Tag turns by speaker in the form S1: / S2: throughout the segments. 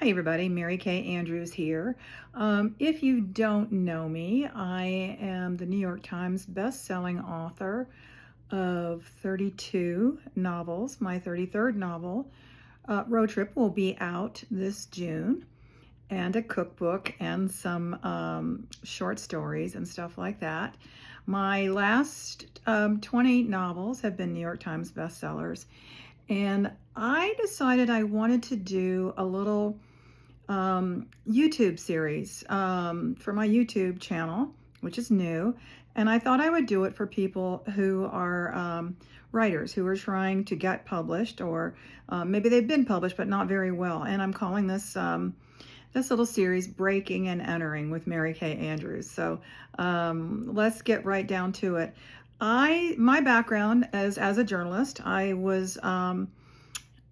S1: Hi everybody, Mary Kay Andrews here. If you don't know me, I am the New York Times best-selling author of 32 novels. My 33rd novel, Road Trip, will be out this June, and a cookbook and some short stories and stuff like that. My last 20 novels have been New York Times bestsellers, and I decided I wanted to do a little YouTube series for my YouTube channel, which is new. And I thought I would do it for people who are writers who are trying to get published, or maybe they've been published but not very well. And I'm calling this this little series Breaking and Entering with Mary Kay Andrews. So let's get right down to it. My background as a journalist, I was a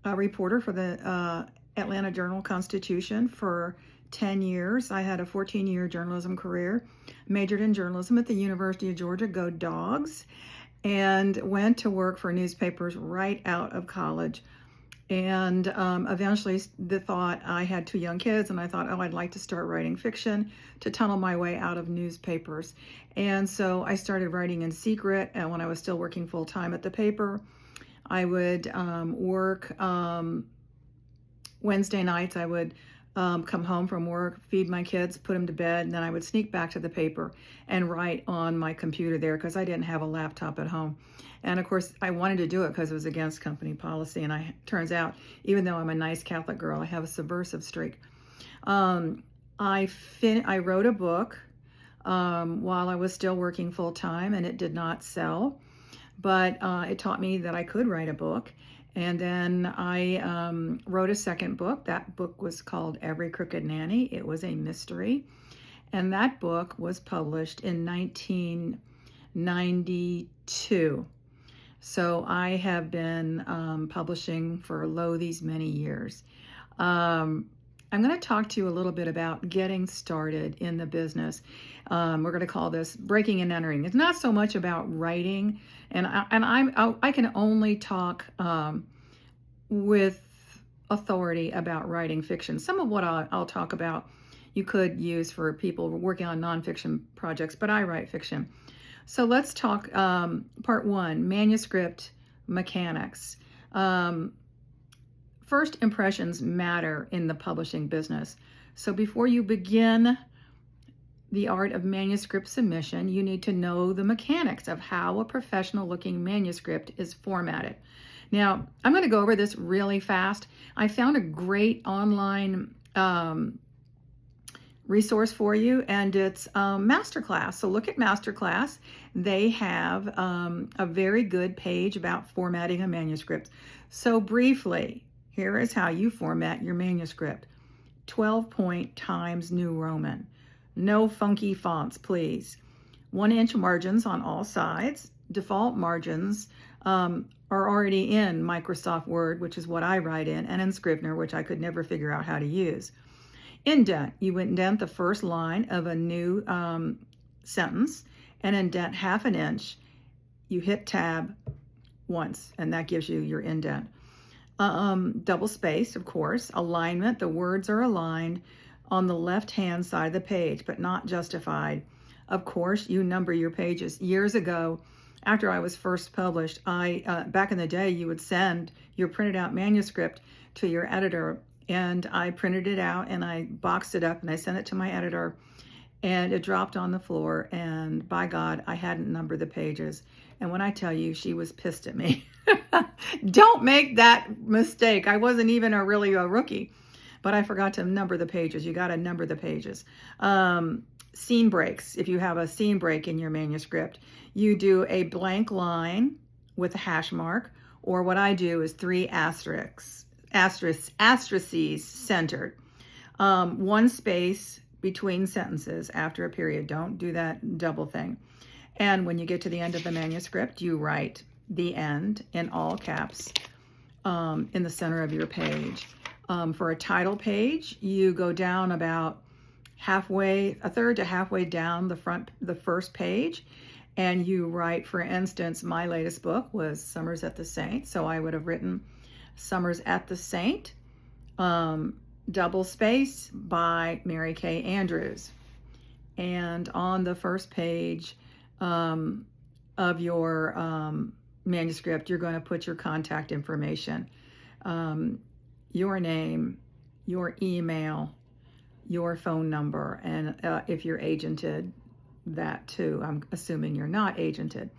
S1: reporter for the Atlanta Journal-Constitution for 10 years. I had a 14-year journalism career, majored in journalism at the University of Georgia, go Dogs, and went to work for newspapers right out of college. And eventually I had 2 young kids, and I thought, oh, I'd like to start writing fiction to tunnel my way out of newspapers. And so I started writing in secret, and when I was still working full-time at the paper. I would work Wednesday nights. I would come home from work, feed my kids, put them to bed, and then I would sneak back to the paper and write on my computer there because I didn't have a laptop at home. And of course, I wanted to do it because it was against company policy. And turns out, even though I'm a nice Catholic girl, I have a subversive streak. I wrote a book while I was still working full time, and it did not sell. But it taught me that I could write a book. And then I wrote a second book. That book was called Every Crooked Nanny. It was a mystery. And that book was published in 1992. So I have been publishing for these many years. I'm going to talk to you a little bit about getting started in the business. We're going to call this Breaking and Entering. It's not so much about writing, and I can only talk with authority about writing fiction. Some of what I'll talk about you could use for people working on nonfiction projects, but I write fiction. So let's talk part 1, manuscript mechanics. First impressions matter in the publishing business. So before you begin the art of manuscript submission, you need to know the mechanics of how a professional looking manuscript is formatted. Now, I'm going to go over this really fast. I found a great online resource for you, and it's Masterclass. So look at Masterclass. They have a very good page about formatting a manuscript. So briefly, here is how you format your manuscript. 12-point Times New Roman. No funky fonts, please. 1-inch margins on all sides. Default margins are already in Microsoft Word, which is what I write in, and in Scrivener, which I could never figure out how to use. Indent. You indent the first line of a new sentence and indent 1/2 inch. You hit tab once, and that gives you your indent. Double space, of course. Alignment, the words are aligned on the left-hand side of the page, but not justified. Of course, you number your pages. Years ago, after I was first published, back in the day, you would send your printed out manuscript to your editor, and I printed it out and I boxed it up and I sent it to my editor, and it dropped on the floor, and by God, I hadn't numbered the pages. And when I tell you, she was pissed at me. Don't make that mistake. I wasn't even really a rookie, but I forgot to number the pages. You got to number the pages. Scene breaks. If you have a scene break in your manuscript, you do a blank line with a hash mark, or what I do is 3 asterisks centered. 1 space between sentences after a period. Don't do that double thing. And when you get to the end of the manuscript, you write the end in all caps in the center of your page. For a title page, you go down about a third to halfway down the first page, and you write, for instance, my latest book was Summers at the Saint, so I would have written Summers at the Saint. double space by Mary Kay Andrews. And on the first page of your manuscript, you're going to put your contact information, your name, your email, your phone number, and if you're agented, that too. I'm assuming you're not agented.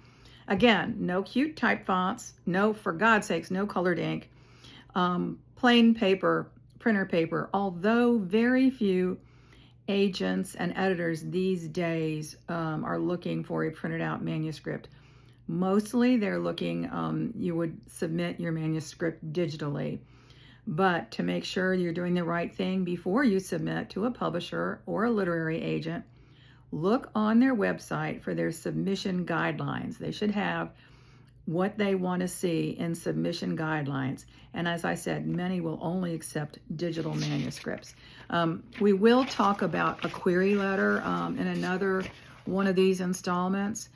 S1: Again, no cute type fonts, no, for God's sakes, no colored ink, plain paper, printer paper, although very few agents and editors these days are looking for a printed out manuscript. Mostly they're looking, you would submit your manuscript digitally. But to make sure you're doing the right thing before you submit to a publisher or a literary agent, look on their website for their submission guidelines. They should have what they want to see in submission guidelines. And as I said, many will only accept digital manuscripts. We will talk about a query letter in another one of these installments.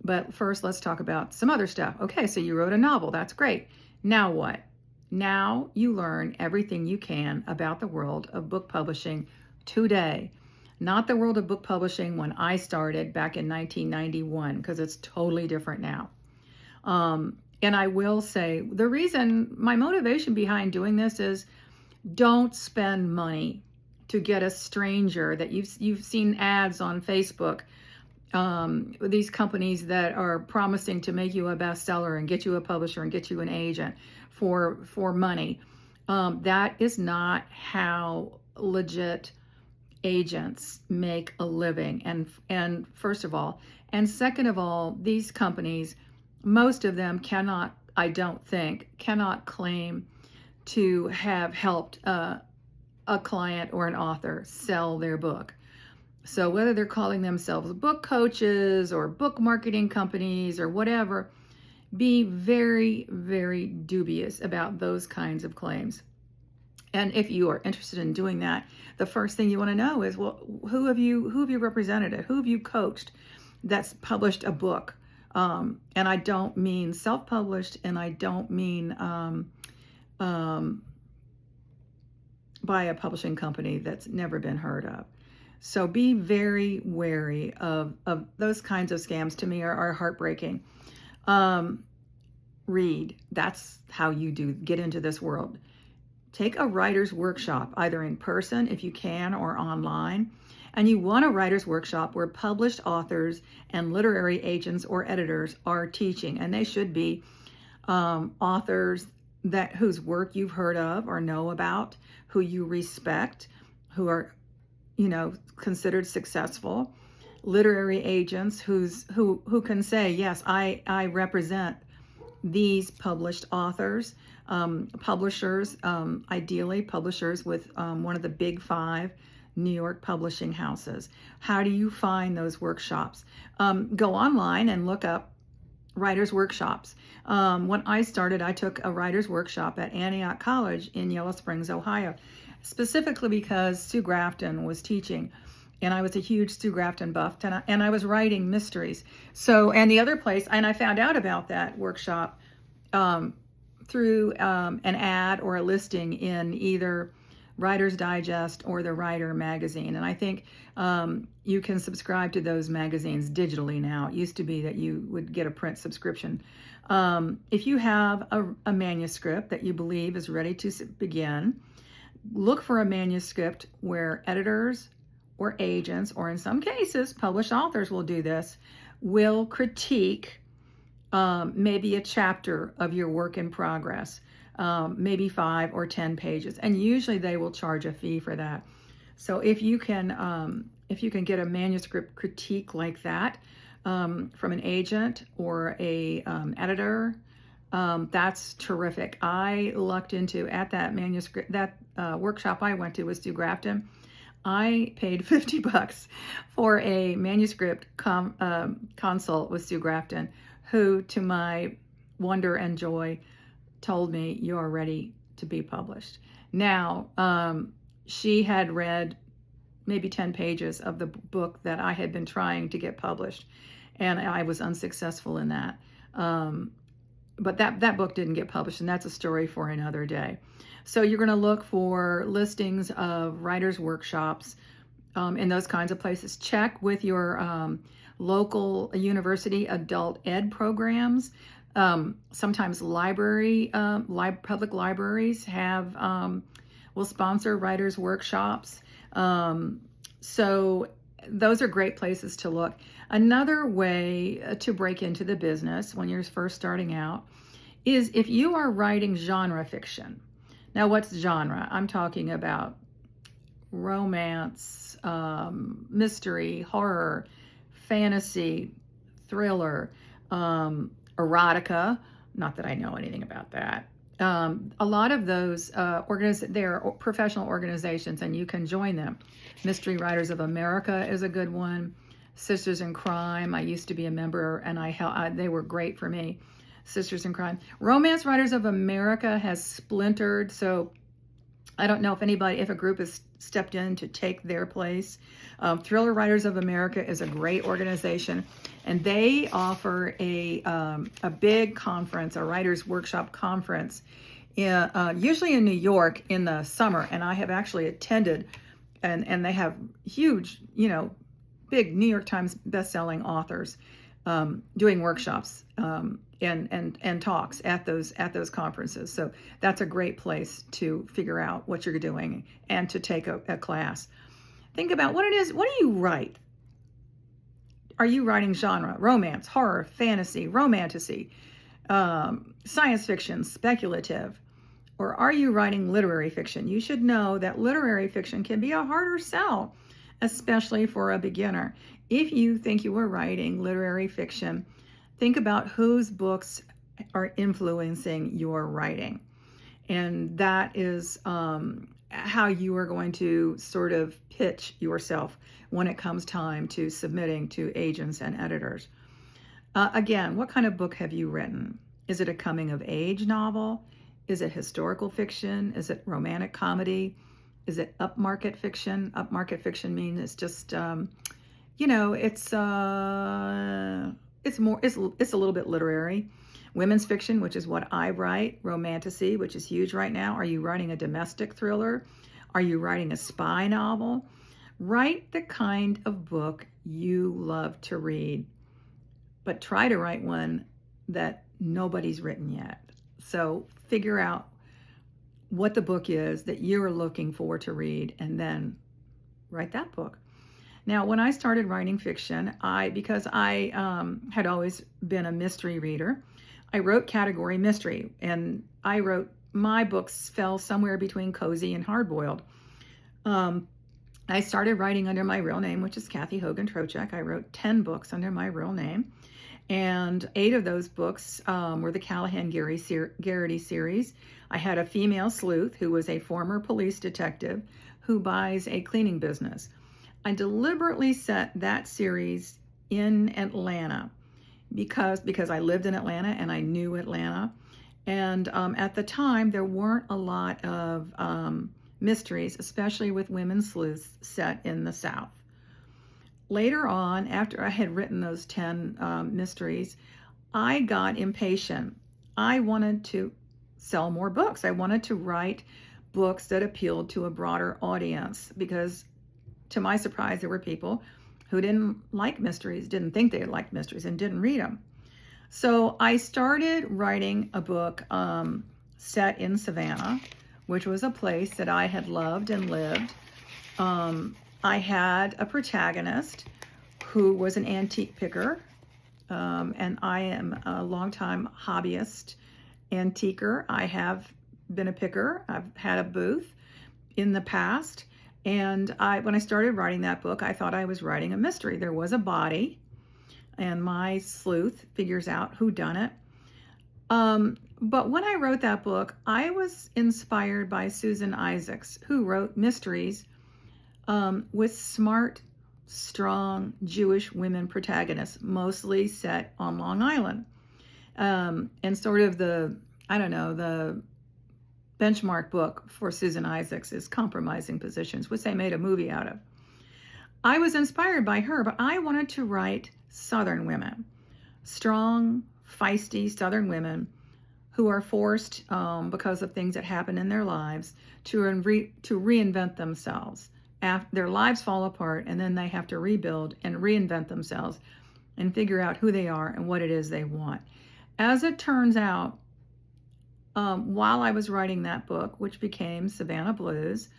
S1: But first, let's talk about some other stuff. Okay, so you wrote a novel. That's great. Now what? Now you learn everything you can about the world of book publishing today. Not the world of book publishing when I started back in 1991, because it's totally different now. And I will say, the reason, my motivation behind doing this is, don't spend money to get a stranger that you've seen ads on Facebook, these companies that are promising to make you a bestseller and get you a publisher and get you an agent for money. That is not how legit agents make a living. And first of all, and second of all, these companies, most of them cannot, I don't think, cannot claim to have helped a client or an author sell their book. So whether they're calling themselves book coaches or book marketing companies or whatever, be very, very dubious about those kinds of claims. And if you are interested in doing that, the first thing you want to know is, well, who have you represented? Who have you coached that's published a book? And I don't mean self-published, and I don't mean by a publishing company that's never been heard of. So be very wary of those kinds of scams. To me, are heartbreaking. Read. That's how you get into this world. Take a writer's workshop, either in person if you can or online. And you want a writer's workshop where published authors and literary agents or editors are teaching. And they should be authors whose work you've heard of or know about, who you respect, who are, considered successful. Literary agents who can say, yes, I represent these published authors. Publishers, ideally publishers with one of the big 5 New York publishing houses. How do you find those workshops? Go online and look up writers' workshops. When I started, I took a writer's workshop at Antioch College in Yellow Springs, Ohio, specifically because Sue Grafton was teaching. And I was a huge Sue Grafton buff, and I was writing mysteries. So, and the other place, and I found out about that workshop through an ad or a listing in either Writer's Digest or the Writer magazine. And I think you can subscribe to those magazines digitally now. It used to be that you would get a print subscription. If you have a manuscript that you believe is ready to begin, look for a manuscript where editors or agents, or in some cases, published authors will do this, will critique maybe a chapter of your work in progress, maybe 5 or 10 pages, and usually they will charge a fee for that. So if you can get a manuscript critique like that from an agent or a editor, that's terrific. I lucked into, at that manuscript, that workshop I went to with Sue Grafton, I paid $50 for a manuscript consult with Sue Grafton, who, to my wonder and joy, told me, you are ready to be published. Now, she had read maybe 10 pages of the book that I had been trying to get published, and I was unsuccessful in that. But that book didn't get published, and that's a story for another day. So you're going to look for listings of writers' workshops in those kinds of places. Check with your local university adult ed programs. Sometimes public libraries will sponsor writers' workshops. So those are great places to look. Another way to break into the business when you're first starting out is if you are writing genre fiction. Now, what's genre? I'm talking about romance, mystery, horror, fantasy, thriller, erotica. Not that I know anything about that. A lot of those they're professional organizations, and you can join them. Mystery Writers of America is a good one. Sisters in Crime. I used to be a member, and they were great for me. Sisters in Crime. Romance Writers of America has splintered, so I don't know if a group has stepped in to take their place. Thriller Writers of America is a great organization, and they offer a big conference, a writers' workshop conference, usually in New York in the summer. And I have actually attended, and they have huge, big New York Times best-selling authors doing workshops and talks at those conferences. So that's a great place to figure out what you're doing and to take a class. Think about what it is. What do you write? Are you writing genre, romance, horror, fantasy, romantasy, science fiction, speculative? Or are you writing literary fiction? You should know that literary fiction can be a harder sell, especially for a beginner. If you think you are writing literary fiction, think about whose books are influencing your writing. And that is how you are going to sort of pitch yourself when it comes time to submitting to agents and editors. Again, what kind of book have you written? Is it a coming-of-age novel? Is it historical fiction? Is it romantic comedy? Is it upmarket fiction? Upmarket fiction means it's just, it's a little bit literary. Women's fiction, which is what I write. Romantasy, which is huge right now. Are you writing a domestic thriller? Are you writing a spy novel? Write the kind of book you love to read, but try to write one that nobody's written yet. So figure out what the book is that you're looking for to read, and then write that book. Now, when I started writing fiction, because I had always been a mystery reader, I wrote category mystery, and my books fell somewhere between cozy and hardboiled. I started writing under my real name, which is Kathy Hogan Trocek. I wrote 10 books under my real name, and 8 of those books were the Callahan-Garrity series. I had a female sleuth who was a former police detective who buys a cleaning business. I deliberately set that series in Atlanta because I lived in Atlanta and I knew Atlanta. And at the time, there weren't a lot of mysteries, especially with women sleuths set in the South. Later on, after I had written those 10 mysteries, I got impatient. I wanted to sell more books. I wanted to write books that appealed to a broader audience because, to my surprise, there were people who didn't like mysteries, didn't think they liked mysteries, and didn't read them. So I started writing a book set in Savannah, which was a place that I had loved and lived. I had a protagonist who was an antique picker, and I am a longtime hobbyist antiquer. I have been a picker. I've had a booth in the past. And when I started writing that book, I thought I was writing a mystery. There was a body, and my sleuth figures out who done it. But when I wrote that book, I was inspired by Susan Isaacs, who wrote mysteries with smart, strong Jewish women protagonists, mostly set on Long Island. And sort of the benchmark book for Susan Isaacs is Compromising Positions, which they made a movie out of. I was inspired by her, but I wanted to write Southern women, strong, feisty Southern women who are forced, because of things that happen in their lives, to reinvent themselves. After their lives fall apart, and then they have to rebuild and reinvent themselves and figure out who they are and what it is they want. As it turns out, while I was writing that book, which became Savannah Blues,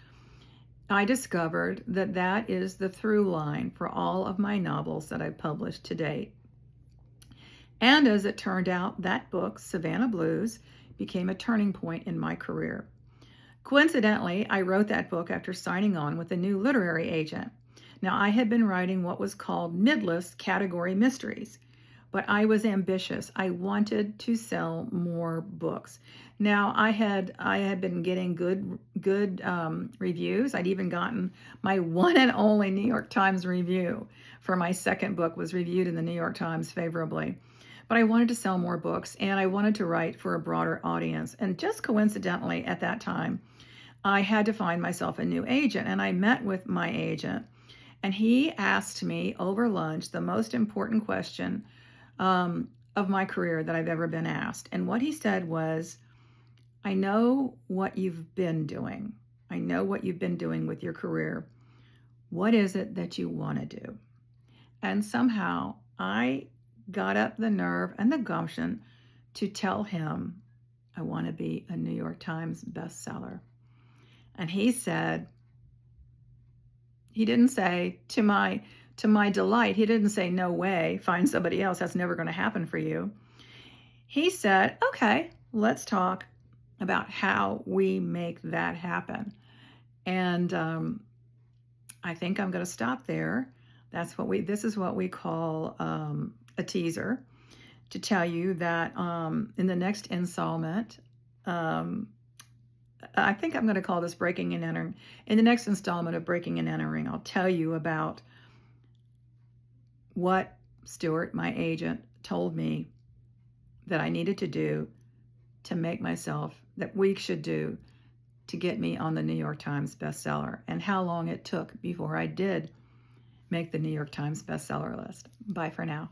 S1: I discovered that that is the through line for all of my novels that I've published to date. And as it turned out, that book, Savannah Blues, became a turning point in my career. Coincidentally, I wrote that book after signing on with a new literary agent. Now, I had been writing what was called mid-list category mysteries, but I was ambitious. I wanted to sell more books. Now, I had been getting good reviews. I'd even gotten my one and only New York Times review for my second book was reviewed in the New York Times favorably. But I wanted to sell more books, and I wanted to write for a broader audience. And just coincidentally, at that time, I had to find myself a new agent, and I met with my agent, and he asked me over lunch the most important question of my career that I've ever been asked. And what he said was, I know what you've been doing. I know what you've been doing with your career. What is it that you want to do? And somehow I got up the nerve and the gumption to tell him I want to be a New York Times bestseller. And he said, he didn't say, to my delight, he didn't say, no way, find somebody else, that's never going to happen for you. He said, okay, let's talk about how we make that happen. And I think I'm going to stop there. This is what we call a teaser, to tell you that in the next installment, I think I'm going to call this Breaking and Entering. In the next installment of Breaking and Entering, I'll tell you about what Stuart, my agent, told me that I needed to do to make myself, that we should do to get me on the New York Times bestseller, and how long it took before I did make the New York Times bestseller list. Bye for now.